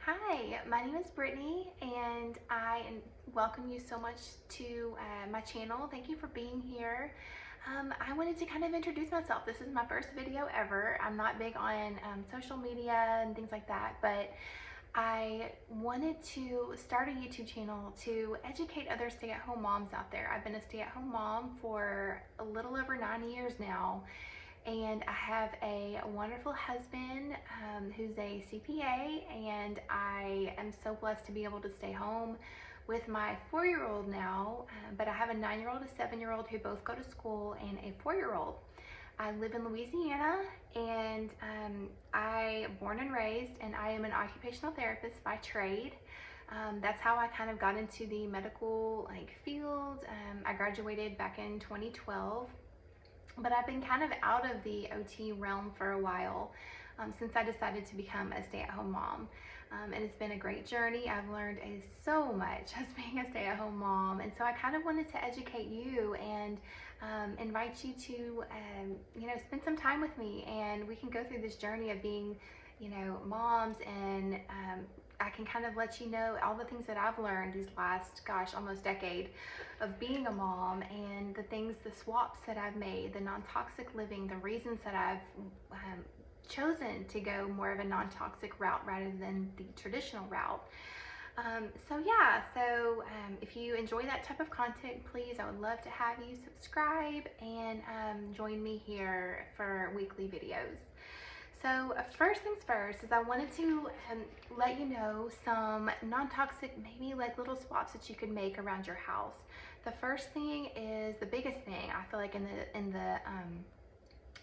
Hi, my name is Brittany, and I welcome you so much to my channel. Thank you for being here. I wanted to kind of introduce myself. This is my first video ever. I'm not big on social media and things like that, but I wanted to start a YouTube channel to educate other stay-at-home moms out there. I've been a stay-at-home mom for a little over 9 years now, and I have a wonderful husband who's a CPA, and I am so blessed to be able to stay home with my 4-year-old now, but I have a 9-year-old, a 7-year-old who both go to school, and a 4-year-old. I live in Louisiana, and I born and raised, and I am an occupational therapist by trade. That's how I kind of got into the medical field. I graduated back in 2012, but I've been kind of out of the OT realm for a while since I decided to become a stay-at-home mom. And it's been a great journey. I've learned so much as being a stay-at-home mom, and so I kind of wanted to educate you and invite you to spend some time with me, and we can go through this journey of being moms, and I can kind of let you know all the things that I've learned these last, almost decade of being a mom, and the swaps that I've made, the non-toxic living, the reasons that I've chosen to go more of a non-toxic route rather than the traditional route. So if you enjoy that type of content, please, I would love to have you subscribe and join me here for weekly videos. So first things first is I wanted to let you know some non-toxic, maybe like little swaps that you could make around your house. The first thing is the biggest thing I feel like in the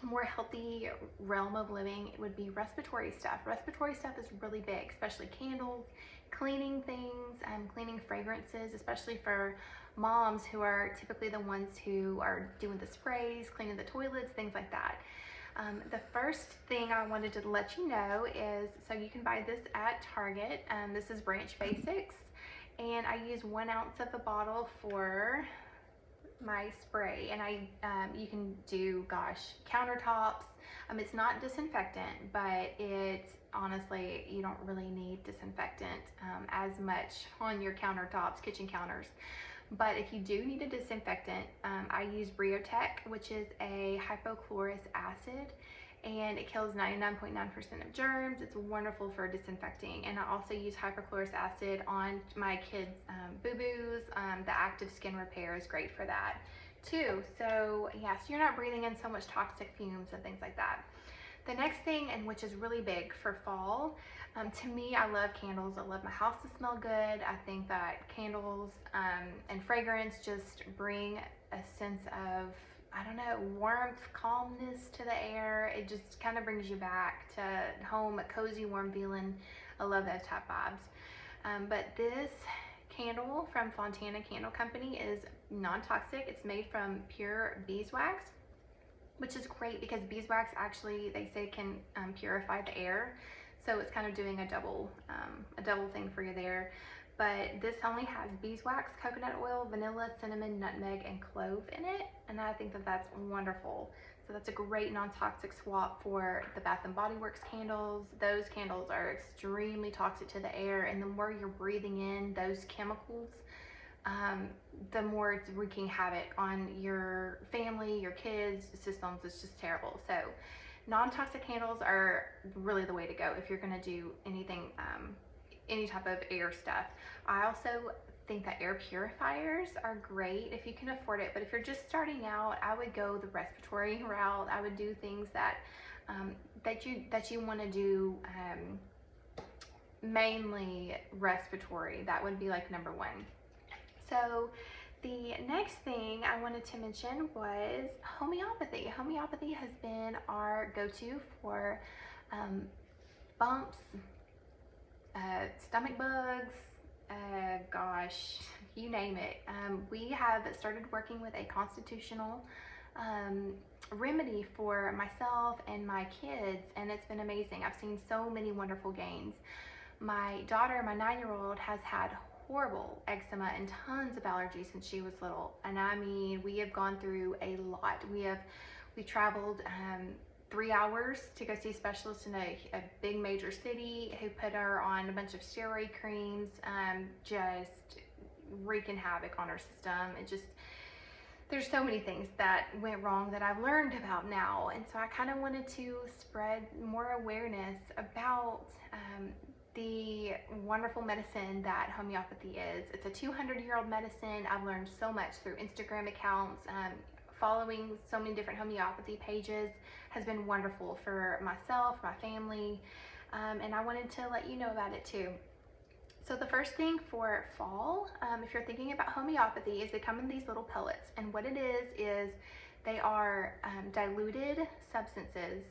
more healthy realm of living, it would be respiratory stuff. Respiratory stuff is really big, especially candles, cleaning things, cleaning fragrances, especially for moms who are typically the ones who are doing the sprays, cleaning the toilets, things like that. The first thing I wanted to let you know is, so you can buy this at Target. This is Branch Basics, and I use 1 ounce of the bottle for my spray, and you can do countertops. It's not disinfectant, but it's honestly, you don't really need disinfectant as much on your countertops, kitchen counters. But if you do need a disinfectant, I use Briotech, which is a hypochlorous acid, and it kills 99.9% of germs. It's wonderful for disinfecting. And I also use hypochlorous acid on my kids' boo-boos. The active skin repair is great for that too. So yeah, so you're not breathing in so much toxic fumes and things like that. The next thing, and which is really big for fall, to me, I love candles. I love my house to smell good. I think that candles and fragrance just bring a sense of, I don't know, warmth, calmness to the air. It just kind of brings you back to home, a cozy, warm feeling. I love those type vibes. But this candle from Fontana Candle Company is non-toxic. It's made from pure beeswax, which is great because beeswax actually, they say, can purify the air. So it's kind of doing a double thing for you there. But this only has beeswax, coconut oil, vanilla, cinnamon, nutmeg, and clove in it. And I think that that's wonderful. So that's a great non-toxic swap for the Bath & Body Works candles. Those candles are extremely toxic to the air, and the more you're breathing in those chemicals, the more it's wreaking havoc on your family, your kids' systems. It's just terrible. So non-toxic candles are really the way to go if you're gonna do anything, any type of air stuff. I also think that air purifiers are great if you can afford it, but if you're just starting out, I would go the respiratory route. I would do things that that you want to do, mainly respiratory. That would be like number 1. So the next thing I wanted to mention was homeopathy. Homeopathy has been our go-to for bumps, stomach bugs, you name it. We have started working with a constitutional remedy for myself and my kids, and it's been amazing. I've seen so many wonderful gains. My daughter, my 9-year-old, has had horrible eczema and tons of allergies since she was little, and I mean, we have gone through a lot. We traveled 3 hours to go see a specialist in a big major city who put her on a bunch of steroid creams, just wreaking havoc on her system. There's so many things that went wrong that I've learned about now. And so I kind of wanted to spread more awareness about the wonderful medicine that homeopathy is. It's a 200-year-old medicine. I've learned so much through Instagram accounts. Following so many different homeopathy pages has been wonderful for myself, my family, and I wanted to let you know about it too. So the first thing for fall, if you're thinking about homeopathy, is they come in these little pellets. And what it is they are diluted substances,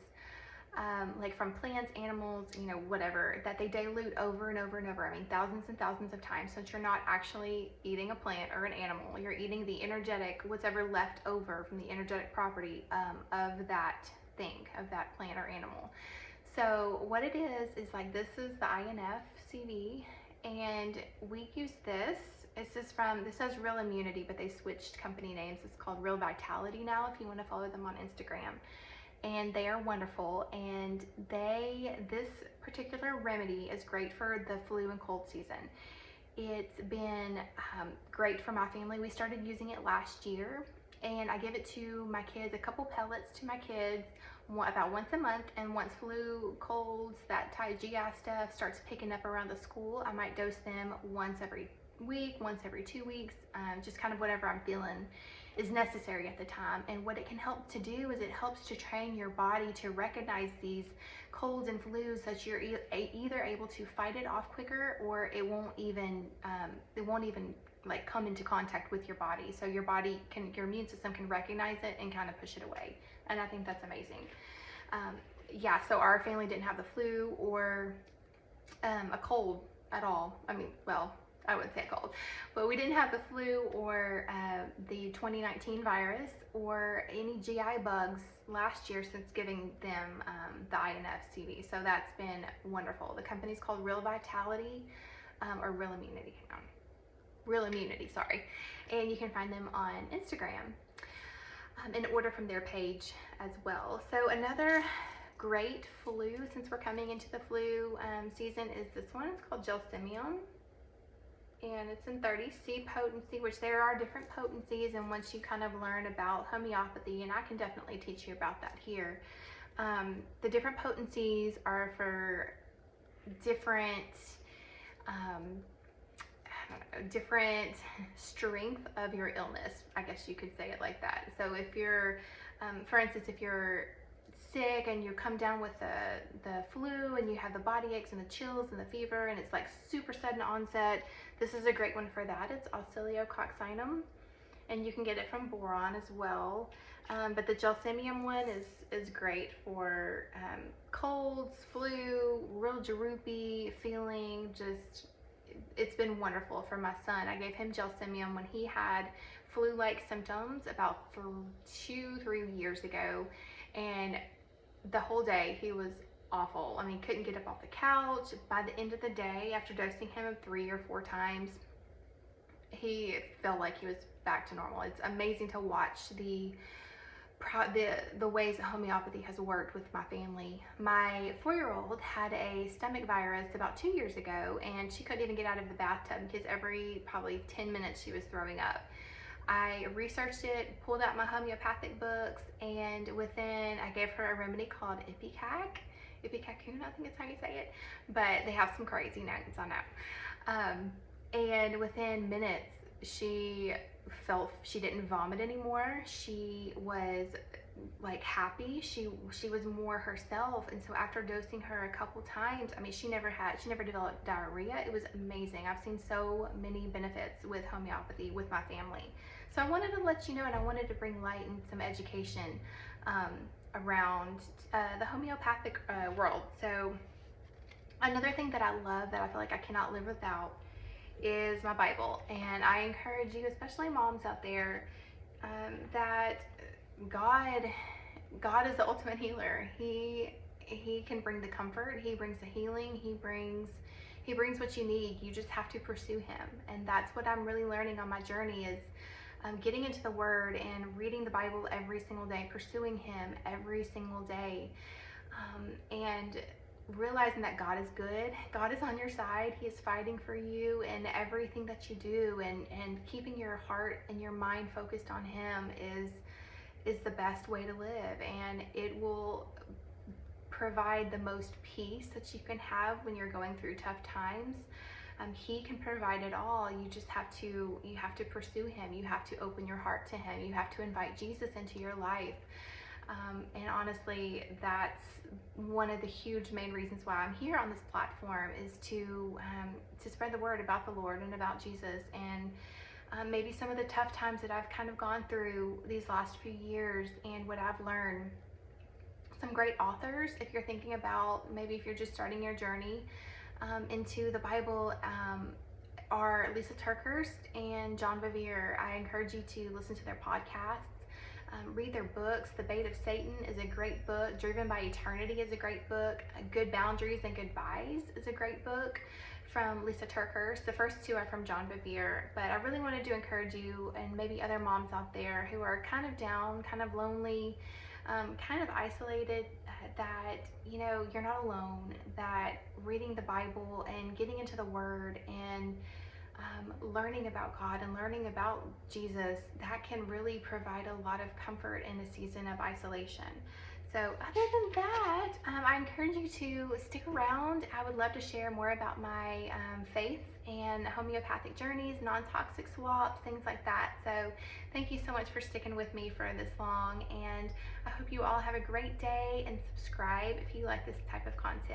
like from plants, animals, whatever, that they dilute over and over and over. I mean, thousands and thousands of times. So you're not actually eating a plant or an animal. You're eating the energetic, what's ever left over from the energetic property of that thing, of that plant or animal. So what it is like, this is the INF CV. And we use this. This says Real Immunity, but they switched company names. It's called Real Vitality now, if you want to follow them on Instagram. And they are wonderful. And this particular remedy is great for the flu and cold season. It's been great for my family. We started using it last year, and I give it to my kids, a couple pellets to my kids, about once a month. And once flu, colds, that type GI stuff starts picking up around the school, I might dose them once every week, once every 2 weeks, just kind of whatever I'm feeling is necessary at the time. And what it can help to do is it helps to train your body to recognize these colds and flus, so that you're either able to fight it off quicker, or it won't even like come into contact with your body. So your immune system can recognize it and kind of push it away. And I think that's amazing. Yeah, so our family didn't have the flu or a cold at all. I mean, well, I wouldn't say a cold, but we didn't have the flu or the 2019 virus or any GI bugs last year since giving them the INF CV. So that's been wonderful. The company's called Real Vitality or Real Immunity. Real Immunity, sorry. And you can find them on Instagram and order from their page as well. So another great flu, since we're coming into the flu season, is this one. It's called Gelsemium, and it's in 30C potency, which there are different potencies. And once you kind of learn about homeopathy, and I can definitely teach you about that here, the different potencies are for different different strength of your illness, I guess you could say it like that. So if you're, for instance, if you're sick and you come down with the flu and you have the body aches and the chills and the fever and it's like super sudden onset, this is a great one for that. It's Oscillococcinum, and you can get it from Boron as well. But the Gelsemium one is great for colds, flu, real droopy feeling. Just, it's been wonderful for my son. I gave him Gelsemium when he had flu-like symptoms about 2-3 years ago, and the whole day he was awful. I mean, couldn't get up off the couch. By the end of the day, after dosing him 3 or 4 times, he felt like he was back to normal. It's amazing to watch the ways that homeopathy has worked with my family. My 4-year-old had a stomach virus about 2 years ago, and she couldn't even get out of the bathtub because every probably 10 minutes she was throwing up. I researched it, pulled out my homeopathic books, and I gave her a remedy called Ipecacucum, I think it's how you say it, but they have some crazy names, I know. And within minutes, she didn't vomit anymore. She was like happy. She was more herself. And so after dosing her a couple times, I mean, she never developed diarrhea. It was amazing. I've seen so many benefits with homeopathy with my family. So I wanted to let you know, and I wanted to bring light and some education around the homeopathic world. So another thing that I love, that I feel like I cannot live without, is my Bible. And I encourage you, especially moms out there, that God is the ultimate healer. He can bring the comfort. He brings the healing. He brings what you need. You just have to pursue him. And that's what I'm really learning on my journey, is getting into the Word and reading the Bible every single day, pursuing Him every single day, and realizing that God is good. God is on your side. He is fighting for you in everything that you do, and keeping your heart and your mind focused on Him is the best way to live, and it will provide the most peace that you can have when you're going through tough times. He can provide it all. You just have to pursue Him. You have to open your heart to Him. You have to invite Jesus into your life. And honestly, that's one of the huge main reasons why I'm here on this platform, is to spread the word about the Lord and about Jesus, and maybe some of the tough times that I've kind of gone through these last few years and what I've learned. Some great authors, if you're thinking about, maybe if you're just starting your journey into the Bible, are Lisa TerKeurst and John Bevere. I encourage you to listen to their podcasts, read their books. The Bait of Satan is a great book. Driven by Eternity is a great book. Good Boundaries and Goodbyes is a great book from Lisa TerKeurst. The first two are from John Bevere, but I really wanted to encourage you, and maybe other moms out there who are kind of down, kind of lonely, kind of isolated, that you're not alone, that reading the Bible and getting into the Word and learning about God and learning about Jesus, that can really provide a lot of comfort in a season of isolation. So other than that, I encourage you to stick around. I would love to share more about my faith and homeopathic journeys, non-toxic swaps, things like that. So thank you so much for sticking with me for this long, and I hope you all have a great day, and subscribe if you like this type of content.